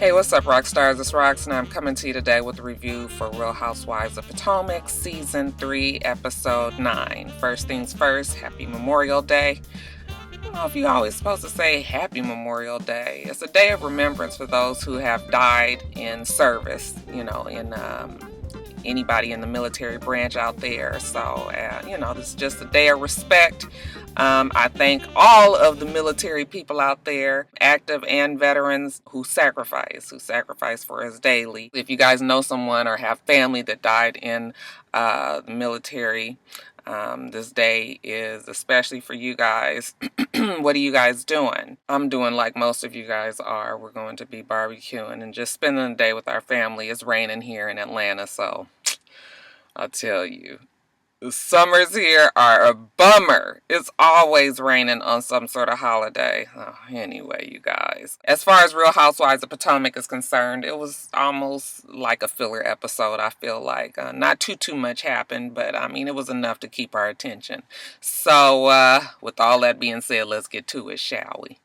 Hey, what's up, rock stars? It's Rox, and I'm coming to you today with a review for Real Housewives of Potomac, Season 3, Episode 9. First things first, Happy Memorial Day. I don't know if you're always supposed to say Happy Memorial Day. It's a day of remembrance for those who have died in service, in anybody in the military branch out there. So, this is just a day of respect. I thank all of the military people out there, active and veterans, who sacrifice for us daily. If you guys know someone or have family that died in the military, this day is especially for you guys. What are you guys doing? I'm doing like most of you guys are. We're going to be barbecuing and just spending the day with our family. It's raining here in Atlanta, so I'll tell you. The summers here are a bummer. It's always raining on some sort of holiday. Anyway, you guys. As far as Real Housewives of Potomac is concerned, it was almost like a filler episode, I feel like. Not too much happened, but it was enough to keep our attention. So, with all that being said, let's get to it, shall we?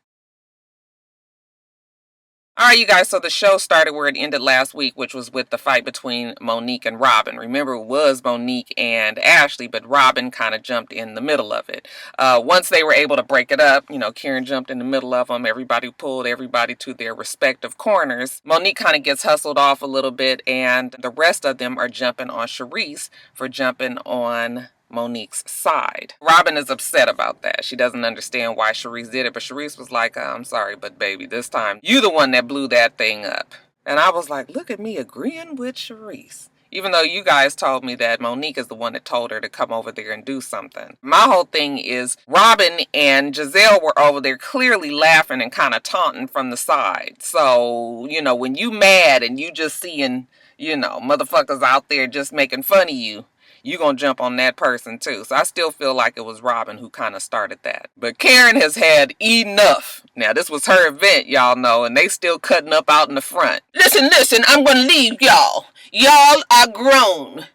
Alright, you guys, so the show started where it ended last week, which was with the fight between Monique and Robin. Remember, it was Monique and Ashley, but Robin kind of jumped in the middle of it. Once they were able to break it up, Karen jumped in the middle of them. Everybody pulled everybody to their respective corners. Monique kind of gets hustled off a little bit, and the rest of them are jumping on Charisse for jumping on Monique's side. Robin is upset about that. She doesn't understand why Charisse did it, but Charisse was like, I'm sorry, but baby, this time you the one that blew that thing up. And I was like, look at me agreeing with Charisse. Even though you guys told me that Monique is the one that told her to come over there and do something. My whole thing is Robin and Giselle were over there clearly laughing and kind of taunting from the side. So, when you mad and you just seeing, motherfuckers out there just making fun of you, you're going to jump on that person too. So I still feel like it was Robin who kind of started that. But Karen has had enough. Now, this was her event, y'all know, and they still cutting up out in the front. Listen, I'm going to leave y'all. Y'all are grown.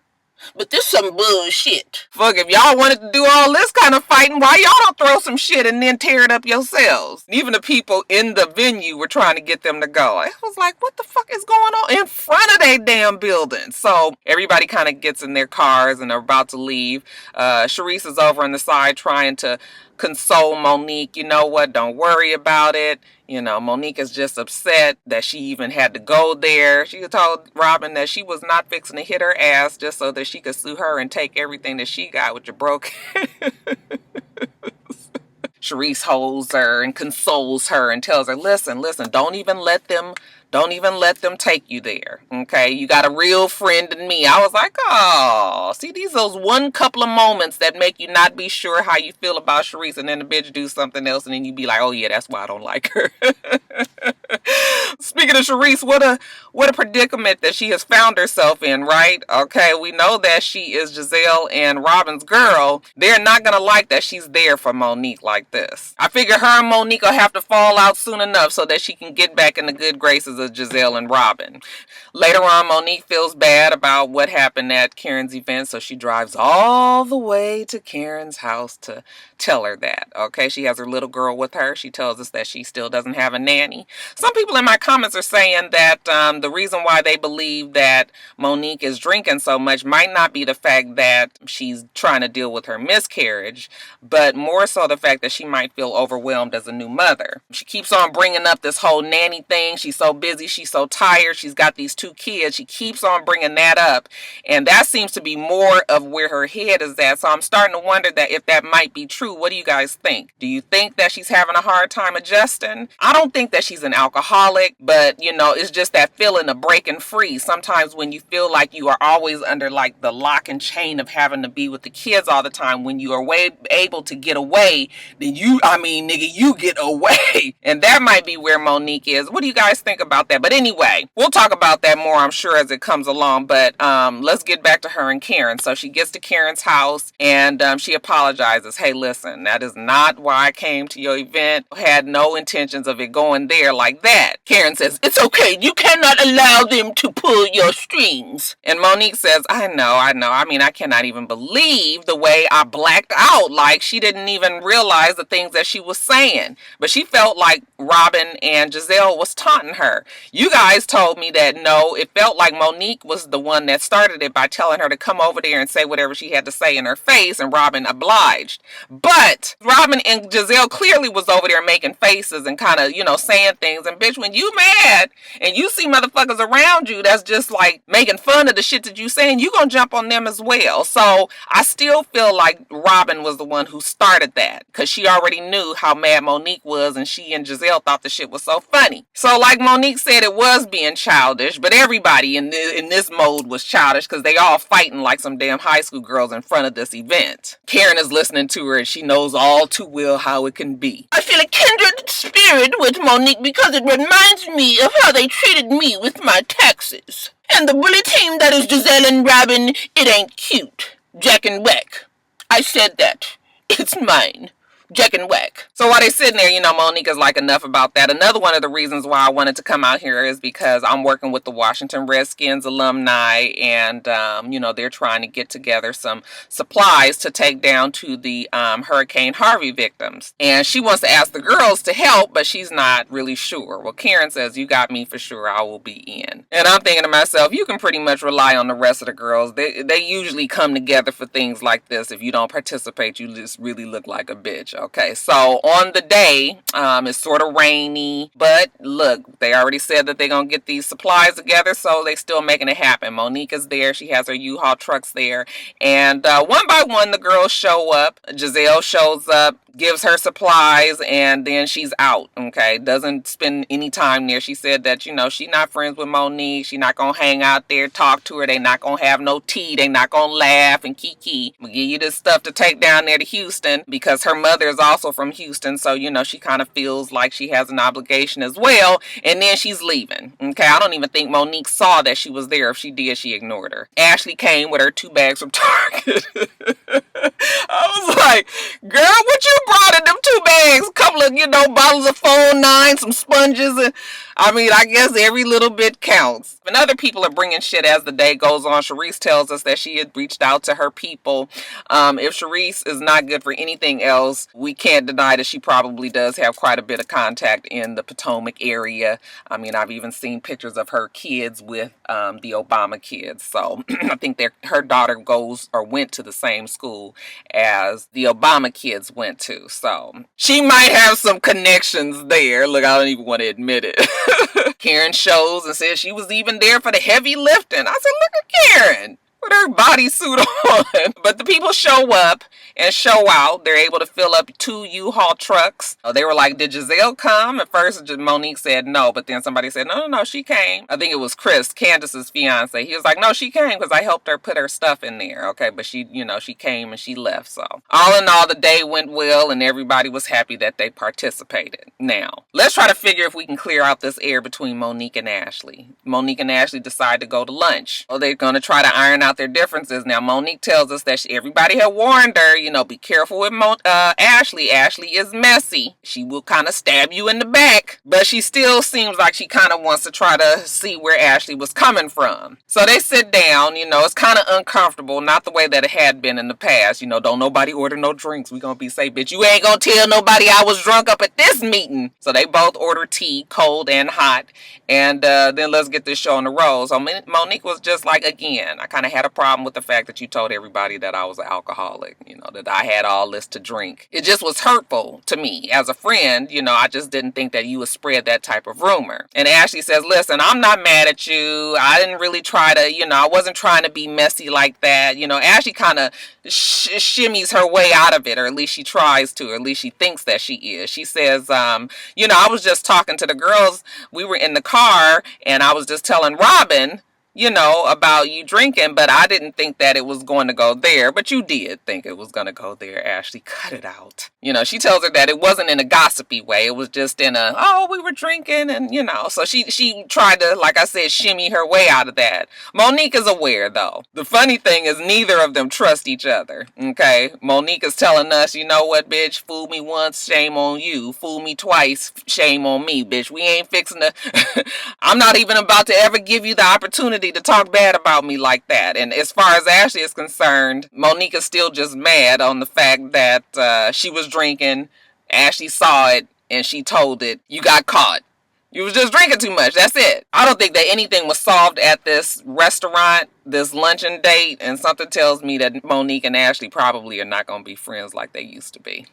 But this some bullshit. Fuck, if y'all wanted to do all this kind of fighting, why y'all don't throw some shit and then tear it up yourselves? Even the people in the venue were trying to get them to go. I was like, what the fuck is going on in front of they damn building? So everybody kind of gets in their cars and they're about to leave. Charisse is over on the side trying to console Monique. You know what? Don't worry about it. Monique is just upset that she even had to go there. She told Robin that she was not fixing to hit her ass just so that she could sue her and take everything that she got with your broke. Charisse holds her and consoles her and tells her, listen, don't even let them take you there. Okay, you got a real friend in me. I was like, oh, see, those one couple of moments that make you not be sure how you feel about Charisse, and then the bitch do something else, and then you be like, oh yeah, that's why I don't like her. Speaking of Charisse, what a predicament that she has found herself in, right? Okay, we know that she is Giselle and Robin's girl. They're not gonna like that she's there for Monique like this. I figure her and Monique will have to fall out soon enough so that she can get back in the good graces of Giselle and Robin. Later on, Monique feels bad about what happened at Karen's event, so she drives all the way to Karen's house to tell her that. Okay, she has her little girl with her. She tells us that she still doesn't have a nanny. Some people in my comments are saying that the reason why they believe that Monique is drinking so much might not be the fact that she's trying to deal with her miscarriage, but more so the fact that she might feel overwhelmed as a new mother. She keeps on bringing up this whole nanny thing. She's so busy. She's so tired. She's got these 2 kids. She keeps on bringing that up, and that seems to be more of where her head is at. So I'm starting to wonder that if that might be true. What do you guys think? Do you think that she's having a hard time adjusting? I don't think that she's an alcoholic, but it's just that feeling of breaking free. Sometimes when you feel like you are always under like the lock and chain of having to be with the kids all the time, when you are able to get away, then you get away. And that might be where Monique is. What do you guys think about that? But anyway, we'll talk about that more, I'm sure, as it comes along. But let's get back to her and Karen. So she gets to Karen's house and she apologizes. Hey, listen, that is not why I came to your event. I had no intentions of it going there like that. Karen says, It's okay. You cannot allow them to pull your strings. And Monique says, I know. I mean, I cannot even believe the way I blacked out. Like, she didn't even realize the things that she was saying. But she felt like Robin and Giselle was taunting her. You guys told me that no, it felt like Monique was the one that started it by telling her to come over there and say whatever she had to say in her face, and Robin obliged. But Robin and Giselle clearly was over there making faces and kind of, saying things. And bitch, when you mad and you see motherfuckers around you that's just like making fun of the shit that you saying, you gonna jump on them as well. So I still feel like Robin was the one who started that, because she already knew how mad Monique was, and she and Giselle thought the shit was so funny. So like Monique said, it was being childish, but everybody in this mode was childish, because they all fighting like some damn high school girls in front of this event. Karen is listening to her, and she knows all too well how it can be. I feel a kindred spirit with Monique because it reminds me of how they treated me with my taxes. And the bully team that is Giselle and Robin, it ain't cute. Jack and Whack. I said that. It's mine. Jack and Whack. So while they're sitting there, Monique is like, enough about that. Another one of the reasons why I wanted to come out here is because I'm working with the Washington Redskins alumni, and, they're trying to get together some supplies to take down to the Hurricane Harvey victims. And she wants to ask the girls to help, but she's not really sure. Well, Karen says, you got me for sure. I will be in. And I'm thinking to myself, you can pretty much rely on the rest of the girls. They usually come together for things like this. If you don't participate, you just really look like a bitch. Okay, so on the day, it's sort of rainy, but look, they already said that they're going to get these supplies together, so they still making it happen. Monique is there. She has her U-Haul trucks there, and one by one, the girls show up. Giselle shows up, gives her supplies, and then she's out, okay? Doesn't spend any time there. She said that, she's not friends with Monique. She's not going to hang out there, talk to her. They not going to have no tea. They not going to laugh and kiki. I'm going to give you this stuff to take down there to Houston, because her mother is also from Houston, so, she kind of feels like she has an obligation as well, and then she's leaving, okay? I don't even think Monique saw that she was there. If she did, she ignored her. Ashley came with her 2 bags from Target. I was like, girl, what you brought in them 2 bags? A couple of, bottles of Phone 9, some sponges, and I guess every little bit counts. And other people are bringing shit as the day goes on. Sharice tells us that she had reached out to her people. If Sharice is not good for anything else, we can't deny that she probably does have quite a bit of contact in the Potomac area. I've even seen pictures of her kids with the Obama kids. So I think her daughter goes or went to the same school as the Obama kids went to. So she might have some connections there. Look, I don't even want to admit it. Karen shows and says she was even there for the heavy lifting. I said, look at Karen with her bodysuit on. But the people show up and show out. They're able to fill up 2 U-Haul trucks. They were like, did Giselle come? At first, Monique said no, but then somebody said, no, she came. I think it was Chris, Candice's fiance. He was like, no, she came because I helped her put her stuff in there. Okay, but she came and she left. So all in all, the day went well, and everybody was happy that they participated. Now, let's try to figure if we can clear out this air between Monique and Ashley. Monique and Ashley decide to go to lunch. Well, they're going to try to iron out their differences. Now, Monique tells us that everybody had warned her, be careful with Ashley. Ashley is messy. She will kind of stab you in the back, but she still seems like she kind of wants to try to see where Ashley was coming from. So they sit down, it's kind of uncomfortable, not the way that it had been in the past. Don't nobody order no drinks. We gonna be safe, bitch. You ain't gonna tell nobody I was drunk up at this meeting. So they both order tea, cold and hot, and then let's get this show on the road. So Monique was just like, again, I kind of had a problem with the fact that you told everybody that I was an alcoholic, that I had all this to drink. It just was hurtful to me as a friend. I just didn't think that you would spread that type of rumor. And Ashley says, listen, I'm not mad at you. I didn't really try to, I wasn't trying to be messy like that. Ashley kind of shimmies her way out of it, or at least she tries to, or at least she thinks that she is. She says, I was just talking to the girls. We were in the car, and I was just telling Robin about you drinking, but I didn't think that it was going to go there. But you did think it was going to go there, Ashley. Cut it out. She tells her that it wasn't in a gossipy way. It was just in a, oh, we were drinking, and so she tried to, like I said, shimmy her way out of that. Monique is aware, though. The funny thing is neither of them trust each other, okay? Monique is telling us, you know what, bitch, fool me once, shame on you. Fool me twice, shame on me, bitch. We ain't fixing to, I'm not even about to ever give you the opportunity to talk bad about me like that. And as far as Ashley is concerned, Monique is still just mad on the fact that she was drinking, Ashley saw it, and she told it, you got caught. You was just drinking too much. That's it. I don't think that anything was solved at this restaurant, this luncheon date, and something tells me that Monique and Ashley probably are not going to be friends like they used to be.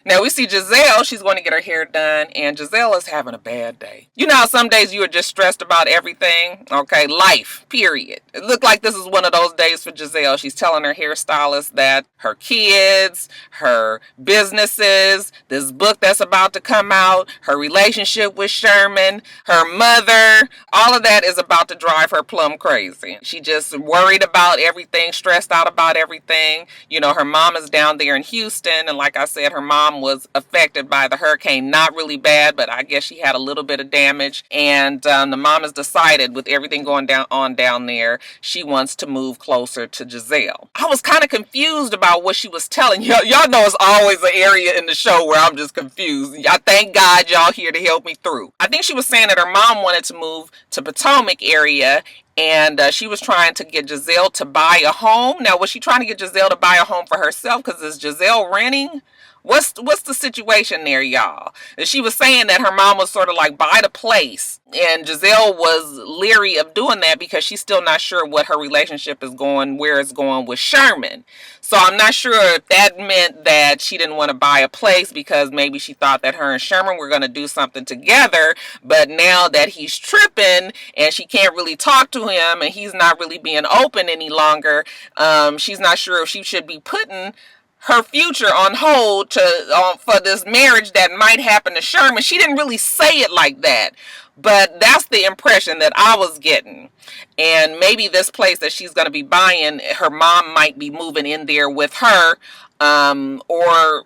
Now we see Giselle, she's going to get her hair done, and Giselle is having a bad day. You know how some days you are just stressed about everything? Okay, life, period. It looked like this is one of those days for Giselle. She's telling her hairstylist that her kids, her businesses, this book that's about to come out, her relationship with Sherman, her mother, all of that is about to drive her plumb crazy. She just worried about everything, stressed out about everything. Her mom is down there in Houston, and like I said, her mom was affected by the hurricane, not really bad, but I guess she had a little bit of damage, and the mom has decided with everything going down there, she wants to move closer to Giselle. I was kind of confused about what she was telling y'all. Y'all know it's always an area in the show where I'm just confused. I thank God y'all here to help me through. I think she was saying that her mom wanted to move to Potomac area, and she was trying to get Giselle to buy a home. Now, was she trying to get Giselle to buy a home for herself? Because is Giselle renting? What's the situation there, y'all? She was saying that her mom was sort of like, buy the place. And Giselle was leery of doing that because she's still not sure what her relationship is going, where it's going with Sherman. So I'm not sure if that meant that she didn't want to buy a place because maybe she thought that her and Sherman were going to do something together. But now that he's tripping and she can't really talk to him and he's not really being open any longer, she's not sure if she should be putting her future on hold for this marriage that might happen to Sherman. She didn't really say it like that, but that's the impression that I was getting. And maybe this place that she's going to be buying, her mom might be moving in there with her, or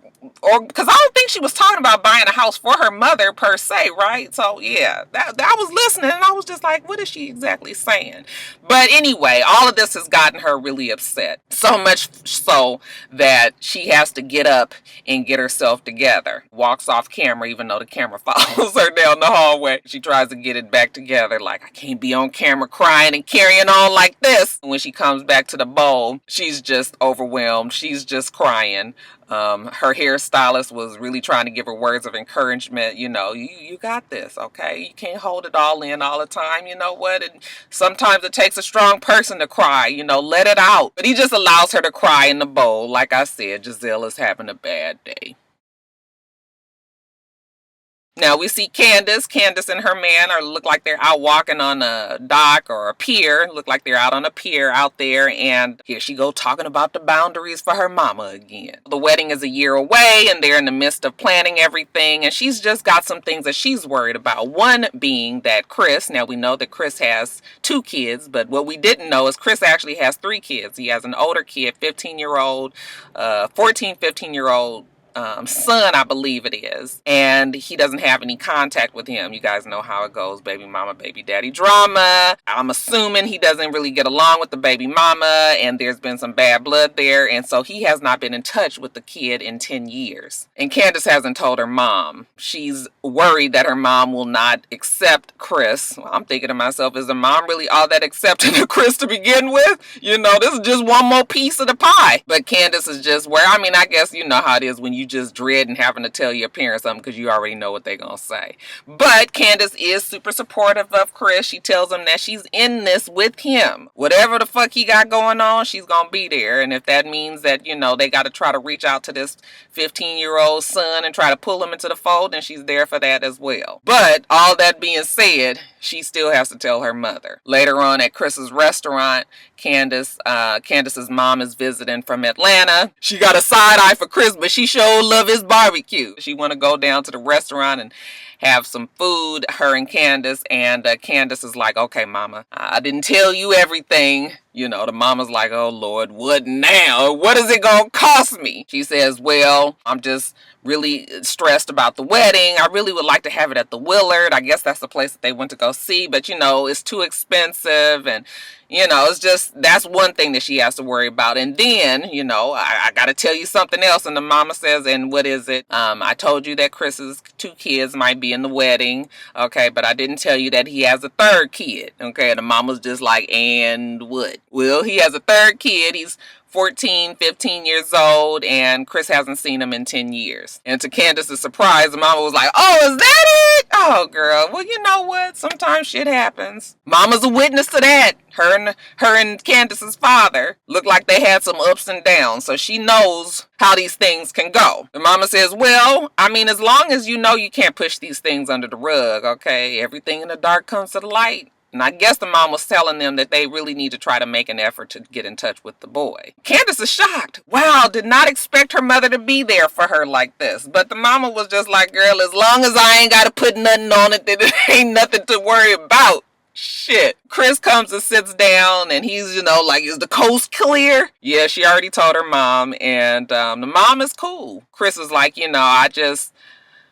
because I don't think she was talking about buying a house for her mother per se, right? So yeah, that I was listening and I was just like, what is she exactly saying? But anyway, all of this has gotten her really upset. So much so that she has to get up and get herself together. Walks off camera even though the camera follows her down the hallway. She tries to get it back together like, I can't be on camera crying and carrying on like this. When she comes back to the bowl, she's just overwhelmed. She's just crying. Her hairstylist was really trying to give her words of encouragement. You got this, okay? You can't hold it all in all the time. You know what? And sometimes it takes a strong person to cry. Let it out. But he just allows her to cry in the bowl. Like I said, Giselle is having a bad day. Now we see Candice. Candice and her man look like they're out walking on a dock or a pier. Look like they're out on a pier out there, and here she go talking about the boundaries for her mama again. The wedding is a year away, and they're in the midst of planning everything, and she's just got some things that she's worried about. One being that Chris, now we know that Chris has 2 kids, but what we didn't know is Chris actually has 3 kids. He has an older kid, 15-year-old, 15-year-old son, I believe it is, and he doesn't have any contact with him. You guys know how it goes, baby mama, baby daddy drama. I'm assuming he doesn't really get along with the baby mama, and there's been some bad blood there, and so he has not been in touch with the kid in 10 years. And Candice hasn't told her mom. She's worried that her mom will not accept Chris. Well, I'm thinking to myself, is the mom really all that accepting of Chris to begin with? This is just one more piece of the pie. But Candice is just I guess you know how it is when you just dreading having to tell your parents something because you already know what they're going to say. But Candice is super supportive of Chris. She tells him that she's in this with him. Whatever the fuck he got going on, she's going to be there. And if that means that, they got to try to reach out to this 15-year-old son and try to pull him into the fold, then she's there for that as well. But all that being said, she still has to tell her mother. Later on at Chris's restaurant, Candice's mom is visiting from Atlanta. She got a side eye for Chris, but she sure whole of his barbecue. She want to go down to the restaurant and have some food, her and Candice, and Candice is like, okay, mama, I didn't tell you everything. You know, the mama's like, oh, Lord, what now? What is it going to cost me? She says, well, I'm just really stressed about the wedding. I really would like to have it at the Willard. I guess that's the place that they went to go see, but, you know, it's too expensive, and, you know, it's just, that's one thing that she has to worry about. And then, you know, I got to tell you something else. And the mama says, and what is it? I told you that Chris's 2 kids might be in the wedding. Okay. But I didn't tell you that he has a 3rd kid. Okay. And the mama's just like, and what? Well, he has a 3rd kid. He's 14, 15 years old, and Chris hasn't seen him in 10 years. And to Candice's surprise, the mama was like, oh, is that it? Oh, girl. Well, you know what? Sometimes shit happens. Mama's a witness to that. Her and Candice's father looked like they had some ups and downs, so she knows how these things can go. The mama says, well, I mean, as long as you know you can't push these things under the rug, okay? Everything in the dark comes to the light. And I guess the mom was telling them that they really need to try to make an effort to get in touch with the boy. Candice is shocked. Wow, did not expect her mother to be there for her like this. But the mama was just like, girl, as long as I ain't got to put nothing on it, then it ain't nothing to worry about. Shit. Chris comes and sits down, and he's, you know, like, is the coast clear? Yeah, she already told her mom, and the mom is cool. Chris is like, you know,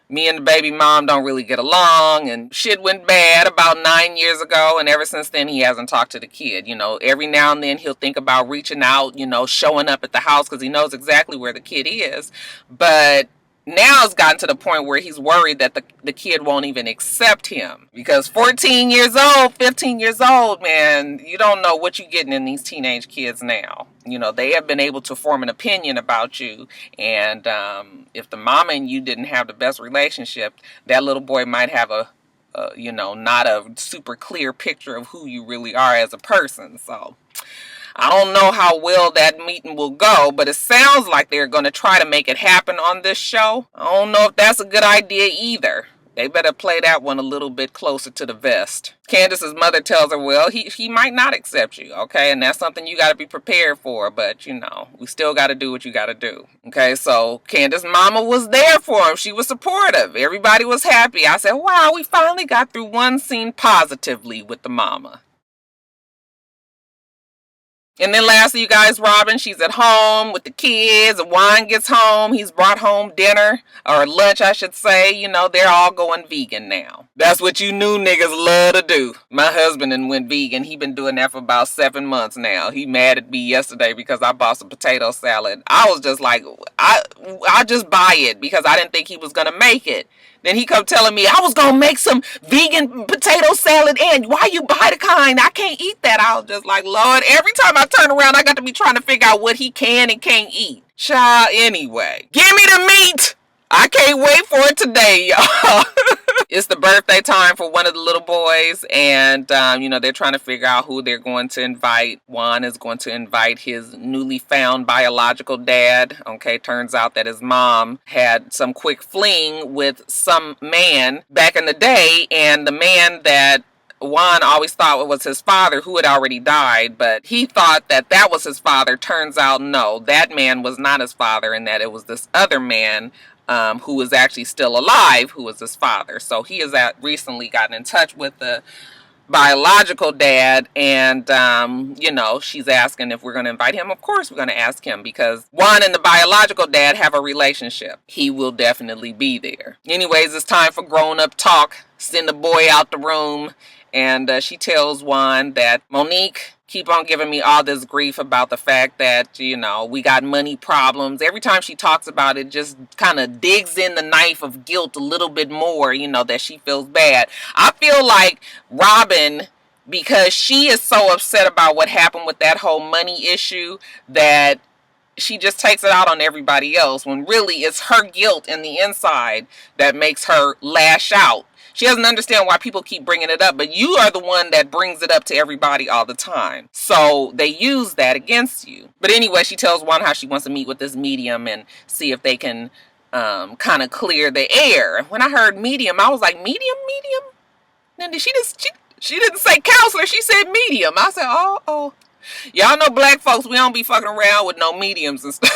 me and the baby mom don't really get along, and shit went bad about 9 years ago, and ever since then he hasn't talked to the kid. You know, every now and then he'll think about reaching out, you know, showing up at the house because he knows exactly where the kid is. But now it's gotten to the point where he's worried that the kid won't even accept him. Because 14 years old, 15 years old, man, you don't know what you're getting in these teenage kids now. You know, they have been able to form an opinion about you. And if the mama and you didn't have the best relationship, that little boy might have you know, not a super clear picture of who you really are as a person. So I don't know how well that meeting will go, but it sounds like they're going to try to make it happen on this show. I don't know if that's a good idea either. They better play that one a little bit closer to the vest. Candice's mother tells her, well, he might not accept you, okay? And that's something you got to be prepared for, but, you know, we still got to do what you got to do, okay? So Candice's mama was there for him. She was supportive. Everybody was happy. I said, wow, we finally got through one scene positively with the mama. And then lastly, you guys, Robin, she's at home with the kids. Juan gets home. He's brought home dinner, or lunch, I should say. You know, they're all going vegan now. That's what you new niggas love to do. My husband and went vegan. He been doing that for about 7 months now. He mad at me yesterday because I bought some potato salad. I was just like, I just buy it because I didn't think he was going to make it. Then he come telling me I was going to make some vegan potato salad, and why you buy the kind? I can't eat that. I was just like, Lord, every time I turn around, I got to be trying to figure out what he can and can't eat. Child, anyway. Give me the meat. I can't wait for it today, y'all. It's the birthday time for one of the little boys, and, you know, they're trying to figure out who they're going to invite. Juan is going to invite his newly found biological dad. Okay, turns out that his mom had some quick fling with some man back in the day, and the man that Juan always thought it was his father, who had already died, but he thought that that was his father. Turns out, no, that man was not his father, and that it was this other man who is actually still alive, who was his father. So he has recently gotten in touch with the biological dad, and you know, she's asking if we're going to invite him. Of course we're going to ask him, because Juan and the biological dad have a relationship. He will definitely be there. Anyways, it's time for grown-up talk. Send the boy out the room, and she tells Juan that Monique keep on giving me all this grief about the fact that, you know, we got money problems. Every time she talks about it, just kind of digs in the knife of guilt a little bit more, you know, that she feels bad. I feel like Robin, because she is so upset about what happened with that whole money issue, that she just takes it out on everybody else, when really it's her guilt in the inside that makes her lash out. She doesn't understand why people keep bringing it up, but you are the one that brings it up to everybody all the time. So they use that against you. But anyway, she tells Juan how she wants to meet with this medium and see if they can kind of clear the air. When I heard medium, I was like, medium? Then she didn't say counselor, she said medium. I said, oh. Y'all know black folks, we don't be fucking around with no mediums and stuff.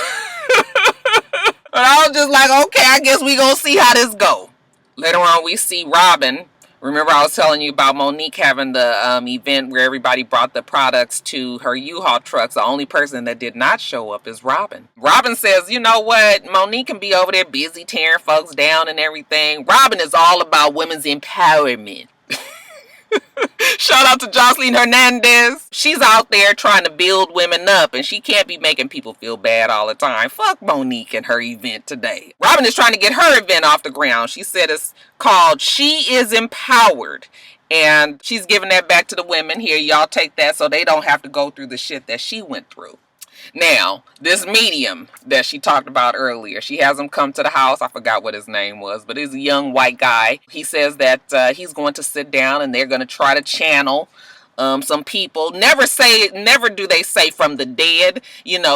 But I was just like, okay, I guess we gonna see how this go. Later on, we see Robin. Remember I was telling you about Monique having the event where everybody brought the products to her U-Haul trucks. The only person that did not show up is Robin. Robin says, you know what? Monique can be over there busy tearing folks down and everything. Robin is all about women's empowerment. Shout out to Jocelyn Hernandez. She's out there trying to build women up, and she can't be making people feel bad all the time. Fuck Monique and her event today. Robin is trying to get her event off the ground. She said it's called She Is Empowered. And she's giving that back to the women. Here, y'all take that so they don't have to go through the shit that she went through. Now, this medium that she talked about earlier, she has him come to the house. I forgot what his name was, but he's a young white guy. He says that he's going to sit down and they're going to try to channel some people. Never do they say from the dead,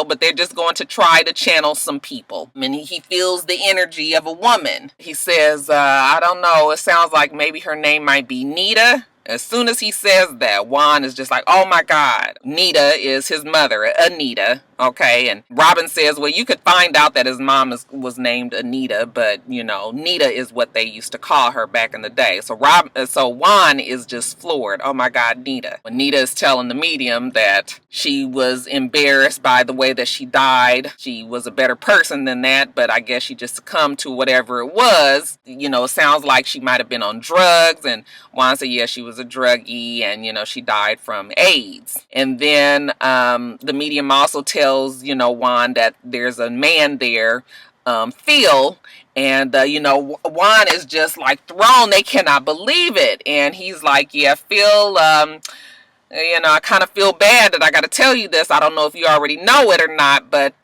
but they're just going to try to channel some people. And he feels the energy of a woman. He says, I don't know, it sounds like maybe her name might be Nita. As soon as he says that, Juan is just like, oh my God. Nita is his mother, Anita. Okay, and Robin says, well, you could find out that his mom was named Anita, but, Nita is what they used to call her back in the day. So Juan is just floored. Oh my God, Nita. When Nita is telling the medium that she was embarrassed by the way that she died. She was a better person than that, but I guess she just succumbed to whatever it was. It sounds like she might have been on drugs, and Juan said, yeah, she was a druggie, and, she died from AIDS. And then the medium also tells Juan that there's a man there, Phil, and Juan is just like thrown. They cannot believe it, and he's like, yeah, Phil, I kind of feel bad that I got to tell you this. I don't know if you already know it or not, but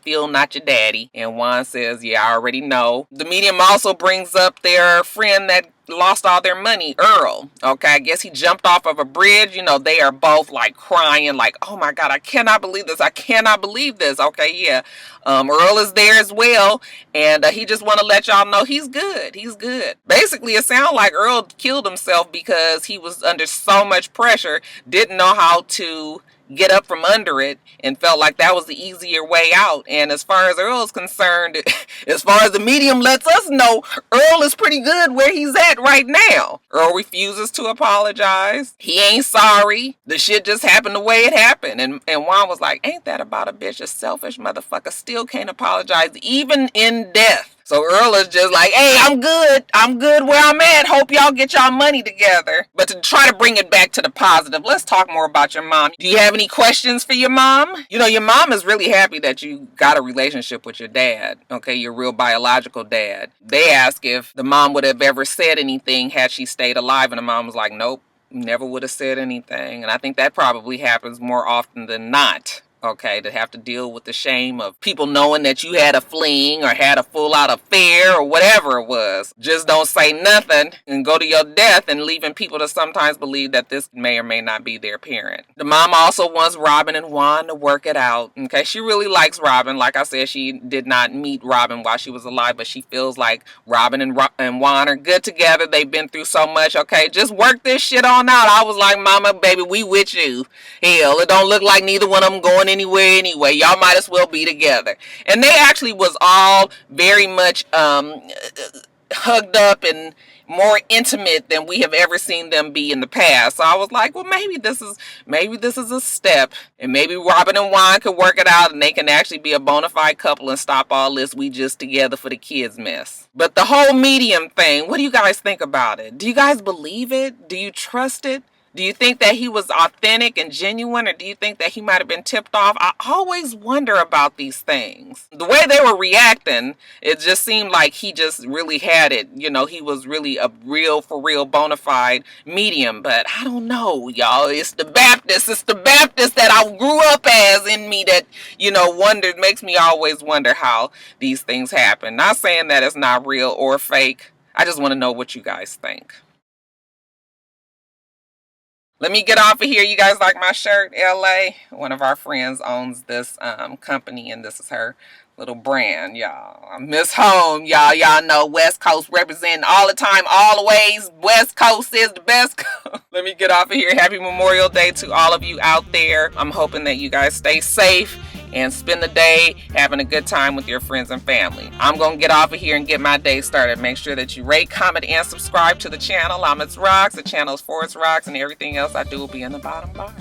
Phil not your daddy. And Juan says, yeah, I already know. The medium also brings up their friend that lost all their money, Earl. Okay, I guess he jumped off of a bridge. They are both like crying, like, oh my God, I cannot believe this. I cannot believe this. Okay, yeah. Earl is there as well, and he just want to let y'all know he's good. He's good. Basically, it sounds like Earl killed himself because he was under so much pressure, didn't know how to get up from under it, and felt like that was the easier way out. And as far as Earl is concerned, as far as the medium lets us know, Earl is pretty good where he's at right now. Earl refuses to apologize. He ain't sorry. The shit just happened the way it happened. And Juan was like, ain't that about a bitch? A selfish motherfucker still can't apologize even in death. So Earl is just like, hey, I'm good. I'm good where I'm at. Hope y'all get y'all money together. But to try to bring it back to the positive, let's talk more about your mom. Do you have any questions for your mom? Your mom is really happy that you got a relationship with your dad. Okay, your real biological dad. They ask if the mom would have ever said anything had she stayed alive. And the mom was like, nope, never would have said anything. And I think that probably happens more often than not. Okay, to have to deal with the shame of people knowing that you had a fling or had a full-out affair or whatever it was. Just don't say nothing and go to your death, and leaving people to sometimes believe that this may or may not be their parent. The mom also wants Robin and Juan to work it out. Okay, she really likes Robin. Like I said, she did not meet Robin while she was alive, but she feels like Robin and Juan are good together. They've been through so much. Okay, just work this shit on out. I was like, mama, baby, we with you. Hell, it don't look like neither one of them going anywhere anyway. Y'all might as well be together. And they actually was all very much hugged up and more intimate than we have ever seen them be in the past. So I was like, well, maybe this is a step, and maybe Robin and Juan could work it out, and they can actually be a bona fide couple and stop all this we just together for the kids mess. But the whole medium thing, what do you guys think about it? Do you guys believe it? Do you trust it? Do you think that he was authentic and genuine, or do you think that he might have been tipped off? I always wonder about these things. The way they were reacting, it just seemed like he just really had it. He was really a real, for real, bona fide medium. But I don't know, y'all. It's the Baptist that I grew up as in me that, makes me always wonder how these things happen. Not saying that it's not real or fake. I just want to know what you guys think. Let me get off of here. You guys like my shirt, LA? One of our friends owns this company, and this is her little brand, y'all. I miss home, y'all. Y'all know West Coast representing all the time, always. West Coast is the best. Let me get off of here. Happy Memorial Day to all of you out there. I'm hoping that you guys stay safe and spend the day having a good time with your friends and family. I'm going to get off of here and get my day started. Make sure that you rate, comment, and subscribe to the channel. I'm It's Rocks. The channel is for It's Rocks, and everything else I do will be in the bottom bar.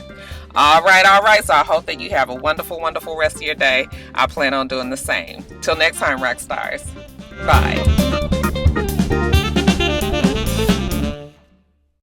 All right. So I hope that you have a wonderful, wonderful rest of your day. I plan on doing the same. Till next time, rock stars. Bye.